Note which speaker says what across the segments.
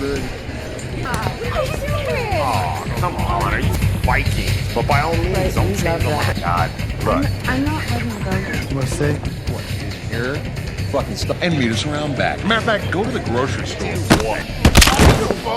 Speaker 1: good.
Speaker 2: Oh, come on, are you fighting? But by all means, don't change. Oh my God, look.
Speaker 3: I'm not letting you go.
Speaker 1: You want to say?
Speaker 2: What, dude, here?
Speaker 4: Fucking stuff and meet us around back. Matter of fact, go to the grocery store.
Speaker 2: What?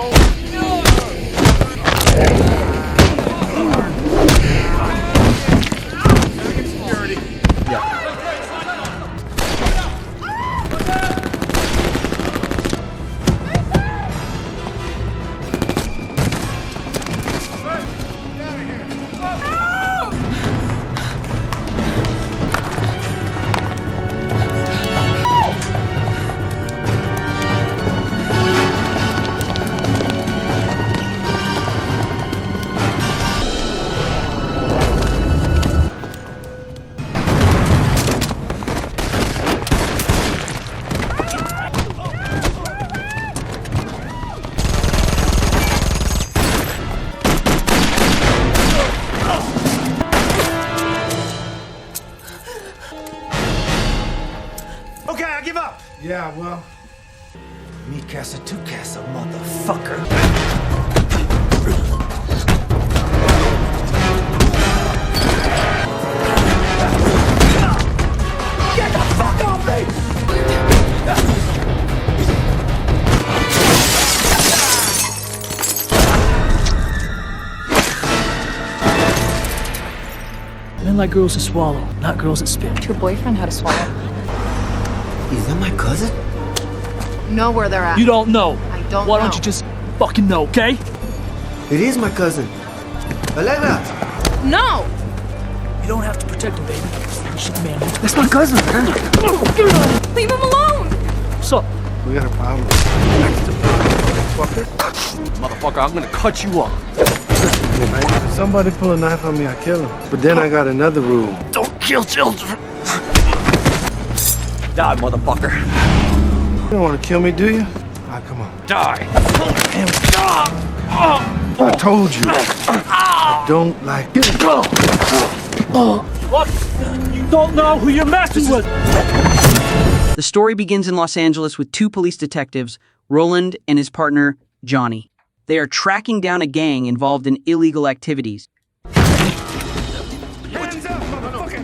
Speaker 5: Okay, I give up.
Speaker 1: Yeah, well.
Speaker 5: Me casa, tu casa, motherfucker. Get the fuck off me!
Speaker 6: Men like girls that swallow, not girls that spit.
Speaker 3: Your boyfriend had a swallow.
Speaker 5: Is that my cousin?
Speaker 3: Know where they're at.
Speaker 6: You don't know.
Speaker 3: I don't
Speaker 6: Why
Speaker 3: know.
Speaker 6: don't you just fucking know, okay?
Speaker 5: It is my cousin. Elena!
Speaker 3: No!
Speaker 6: You don't have to protect him, baby. You should, man. That's my cousin, man.
Speaker 3: Leave him alone!
Speaker 6: So,
Speaker 1: We got a problem.
Speaker 4: Motherfucker, I'm gonna cut you up.
Speaker 1: If somebody pull a knife on me, I kill him. But then I got another rule.
Speaker 4: Don't kill children. Die, motherfucker.
Speaker 1: You don't want to kill me, do you? Ah, come on.
Speaker 4: Die.
Speaker 1: I told you. I don't like it.
Speaker 6: what? You don't know who you're messing with.
Speaker 7: The story begins in Los Angeles with two police detectives, Roland and his partner, Johnny. They are tracking down a gang involved in illegal activities.
Speaker 5: Hands up, motherfucker!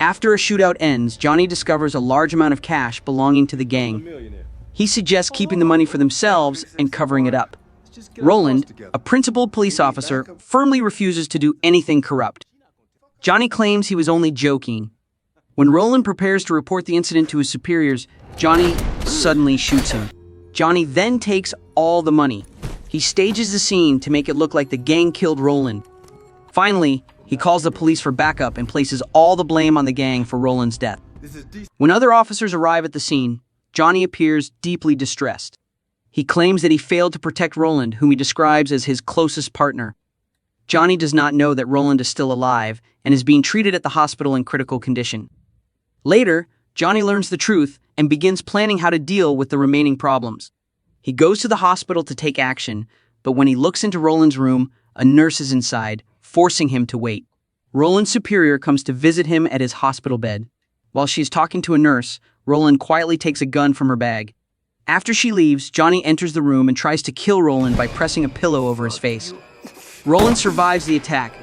Speaker 7: After a shootout ends, Johnny discovers a large amount of cash belonging to the gang. He suggests keeping the money for themselves and covering it up. Roland, a principled police officer, firmly refuses to do anything corrupt. Johnny claims he was only joking. When Roland prepares to report the incident to his superiors, Johnny suddenly shoots him. Johnny then takes all the money. He stages the scene to make it look like the gang killed Roland. Finally, he calls the police for backup and places all the blame on the gang for Roland's death. When other officers arrive at the scene, Johnny appears deeply distressed. He claims that he failed to protect Roland, whom he describes as his closest partner. Johnny does not know that Roland is still alive and is being treated at the hospital in critical condition. Later, Johnny learns the truth and begins planning how to deal with the remaining problems. He goes to the hospital to take action, but when he looks into Roland's room, a nurse is inside, forcing him to wait. Roland's superior comes to visit him at his hospital bed. While she is talking to a nurse, Roland quietly takes a gun from her bag. After she leaves, Johnny enters the room and tries to kill Roland by pressing a pillow over his face. Roland survives the attack.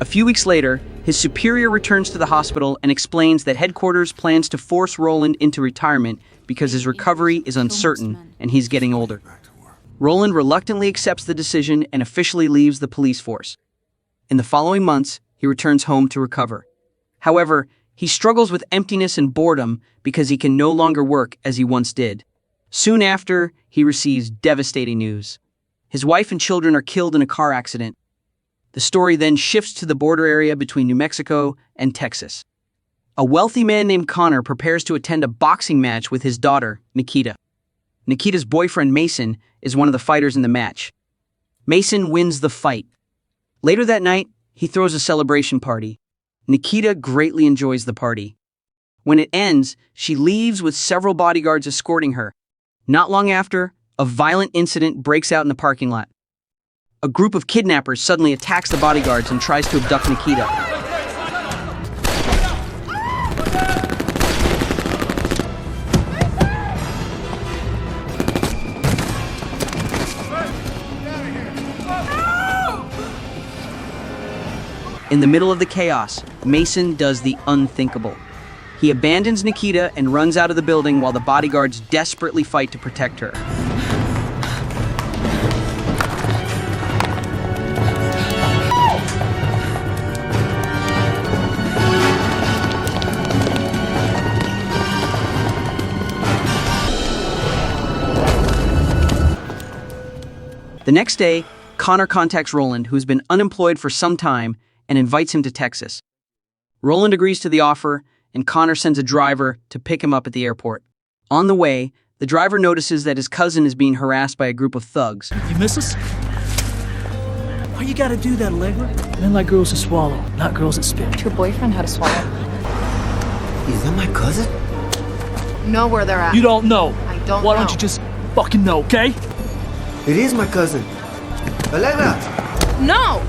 Speaker 7: A few weeks later, his superior returns to the hospital and explains that headquarters plans to force Roland into retirement because his recovery is uncertain and he's getting older. Roland reluctantly accepts the decision and officially leaves the police force. In the following months, he returns home to recover. However, he struggles with emptiness and boredom because he can no longer work as he once did. Soon after, he receives devastating news. His wife and children are killed in a car accident. The story then shifts to the border area between New Mexico and Texas. A wealthy man named Connor prepares to attend a boxing match with his daughter, Nikita. Nikita's boyfriend, Mason, is one of the fighters in the match. Mason wins the fight. Later that night, he throws a celebration party. Nikita greatly enjoys the party. When it ends, she leaves with several bodyguards escorting her. Not long after, a violent incident breaks out in the parking lot. a group of kidnappers suddenly attacks the bodyguards and tries to abduct Nikita. In the middle of the chaos, Mason does the unthinkable. He abandons Nikita and runs out of the building while the bodyguards desperately fight to protect her. The next day, Connor contacts Roland, who's been unemployed for some time, and invites him to Texas. Roland agrees to the offer, and Connor sends a driver to pick him up at the airport. On the way, the driver notices that his cousin is being harassed by a group of thugs.
Speaker 6: You miss us? Why you gotta do that, Allegra? Men like girls that swallow, not girls that spit.
Speaker 3: Your boyfriend had a swallow.
Speaker 5: Is that my cousin?
Speaker 3: Know where they're at.
Speaker 6: You don't know.
Speaker 3: I don't
Speaker 6: Why
Speaker 3: know.
Speaker 6: don't you just fucking know, okay?
Speaker 5: It is my cousin. Allegra!
Speaker 3: No!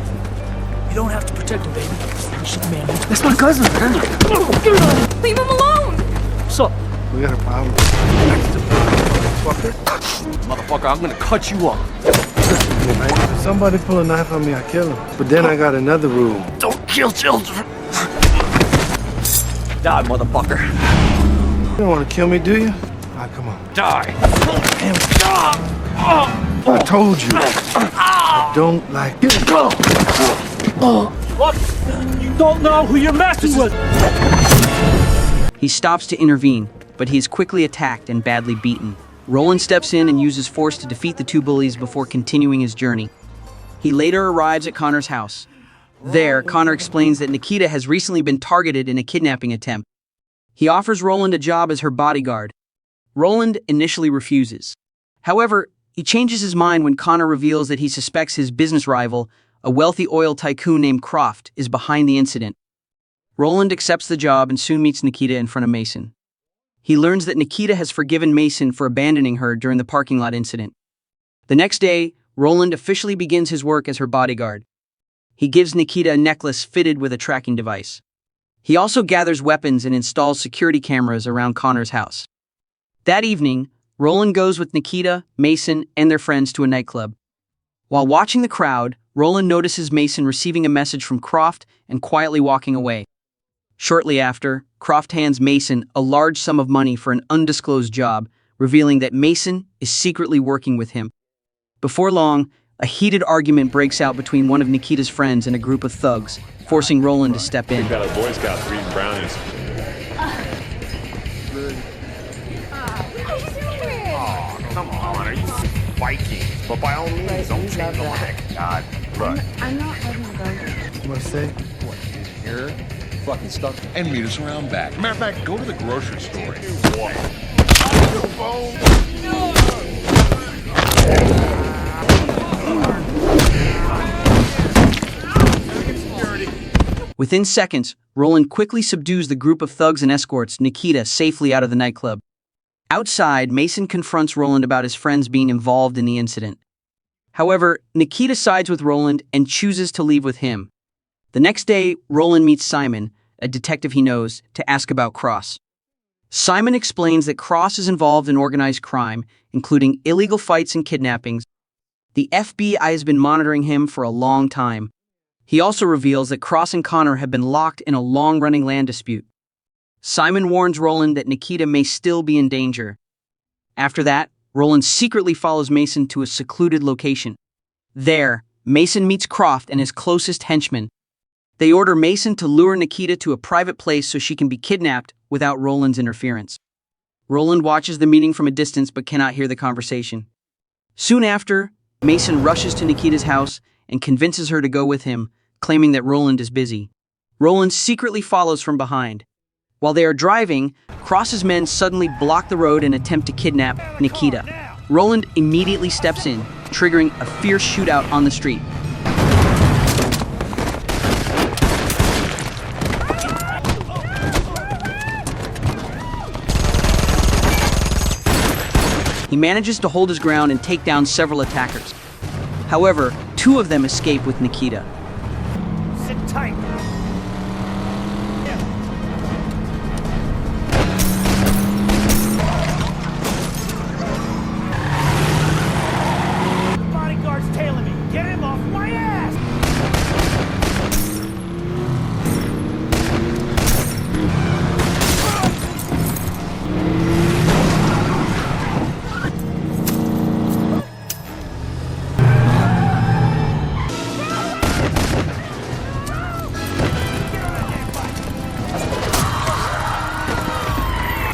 Speaker 6: You don't have to protect him, baby. You should man. That's my cousin, man.
Speaker 3: Leave him alone!
Speaker 6: So,
Speaker 1: We got a problem.
Speaker 4: Motherfucker, I'm gonna cut you up.
Speaker 1: Right? If somebody pull a knife on me, I kill him. But then I got another rule.
Speaker 4: Don't kill children. Die, motherfucker.
Speaker 1: You don't want to kill me, do you? All right, come on.
Speaker 4: Die.
Speaker 1: I told you. I don't like it.
Speaker 6: look, you don't know who you're messing with.
Speaker 7: He stops to intervene, but he is quickly attacked and badly beaten. Roland steps in and uses force to defeat the two bullies before continuing his journey. He later arrives at Connor's house. There, Connor explains that Nikita has recently been targeted in a kidnapping attempt. He offers Roland a job as her bodyguard. Roland initially refuses. However, he changes his mind when Connor reveals that he suspects his business rival, a wealthy oil tycoon named Croft, is behind the incident. Roland accepts the job and soon meets Nikita in front of Mason. He learns that Nikita has forgiven Mason for abandoning her during the parking lot incident. The next day, Roland officially begins his work as her bodyguard. He gives Nikita a necklace fitted with a tracking device. He also gathers weapons and installs security cameras around Connor's house. That evening, Roland goes with Nikita, Mason, and their friends to a nightclub. While watching the crowd, Roland notices Mason receiving a message from Croft and quietly walking away. Shortly after, Croft hands Mason a large sum of money for an undisclosed job, revealing that Mason is secretly working with him. Before long, a heated argument breaks out between one of Nikita's friends and a group of thugs, forcing Roland to step in.
Speaker 8: Got a Boy Scout eating brownies.
Speaker 2: Come on, are you fighting? But by all means, don't change the light. God, look.
Speaker 3: I'm not letting him go.
Speaker 1: What I say?
Speaker 4: What, in here? Fucking stuff. And meet us around back. Matter of fact, go to the grocery store.
Speaker 7: Within seconds, Roland quickly subdues the group of thugs and escorts Nikita safely out of the nightclub. Outside, Mason confronts Roland about his friends being involved in the incident. However, Nikita sides with Roland and chooses to leave with him. The next day, Roland meets Simon, a detective he knows, to ask about Cross. Simon explains that Cross is involved in organized crime, including illegal fights and kidnappings. The FBI has been monitoring him for a long time. He also reveals that Cross and Connor have been locked in a long-running land dispute. Simon warns Roland that Nikita may still be in danger. After that, Roland secretly follows Mason to a secluded location. There, Mason meets Croft and his closest henchmen. They order Mason to lure Nikita to a private place so she can be kidnapped without Roland's interference. Roland watches the meeting from a distance but cannot hear the conversation. Soon after, Mason rushes to Nikita's house and convinces her to go with him, claiming that Roland is busy. Roland secretly follows from behind. While they are driving, Cross's men suddenly block the road and attempt to kidnap Nikita. Roland immediately steps in, triggering a fierce shootout on the street. He manages to hold his ground and take down several attackers. However, Two of them escape with Nikita.
Speaker 2: Sit tight. The bodyguard's tailing me. Get him off my ass!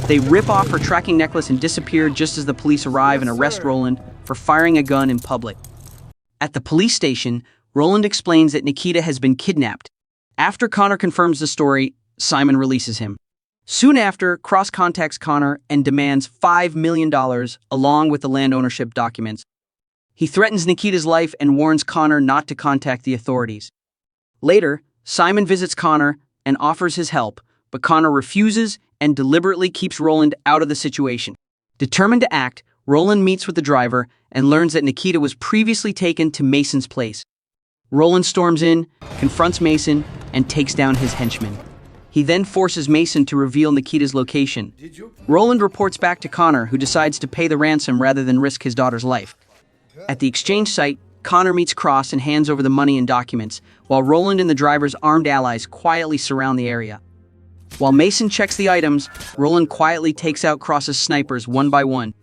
Speaker 7: They rip off her tracking necklace and disappear just as the police arrive and arrest Roland for firing a gun in public. At the police station, Roland explains that Nikita has been kidnapped. After Connor confirms the story, Simon releases him. Soon after, Cross contacts Connor and demands $5 million along with the land ownership documents. He threatens Nikita's life and warns Connor not to contact the authorities. Later, Simon visits Connor and offers his help, but Connor refuses and deliberately keeps Roland out of the situation. Determined to act, Roland meets with the driver and learns that Nikita was previously taken to Mason's place. Roland storms in, confronts Mason, and takes down his henchman. He then forces Mason to reveal Nikita's location. Roland reports back to Connor, who decides to pay the ransom rather than risk his daughter's life. At the exchange site, Connor meets Cross and hands over the money and documents, while Roland and the driver's armed allies quietly surround the area. While Mason checks the items, Roland quietly takes out Cross's snipers one by one.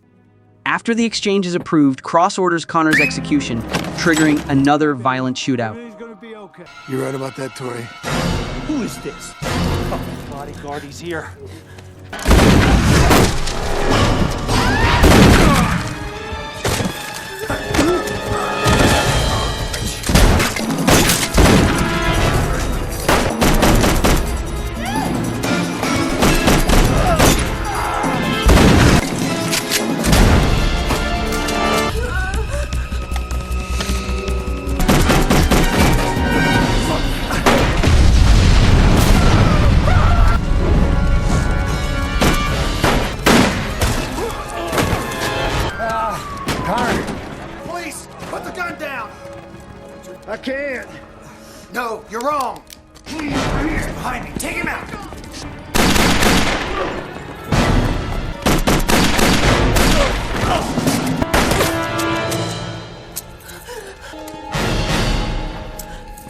Speaker 7: After the exchange is approved, Cross orders Connor's execution, triggering another violent shootout.
Speaker 1: You're right about that, Tori.
Speaker 2: Who is this? Fucking bodyguard, he's here.
Speaker 1: I can't.
Speaker 5: No, you're wrong. He's behind me. Take him out.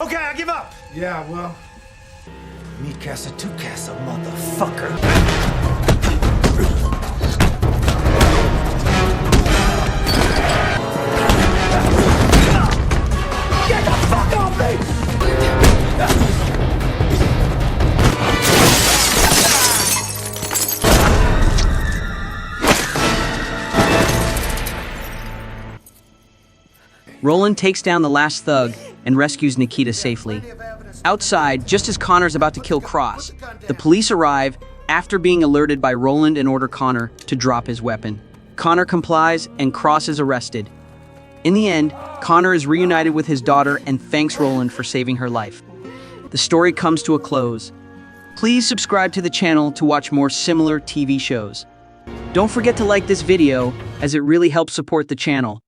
Speaker 2: Okay, I give up.
Speaker 1: Yeah, well.
Speaker 5: Me casa, tu casa, motherfucker.
Speaker 7: Roland takes down the last thug and rescues Nikita safely. Outside, just as Connor's about to kill Cross, the police arrive after being alerted by Roland and order Connor to drop his weapon. Connor complies and Cross is arrested. In the end, Connor is reunited with his daughter and thanks Roland for saving her life. The story comes to a close. Please subscribe to the channel to watch more similar TV shows. Don't forget to like this video, as it really helps support the channel.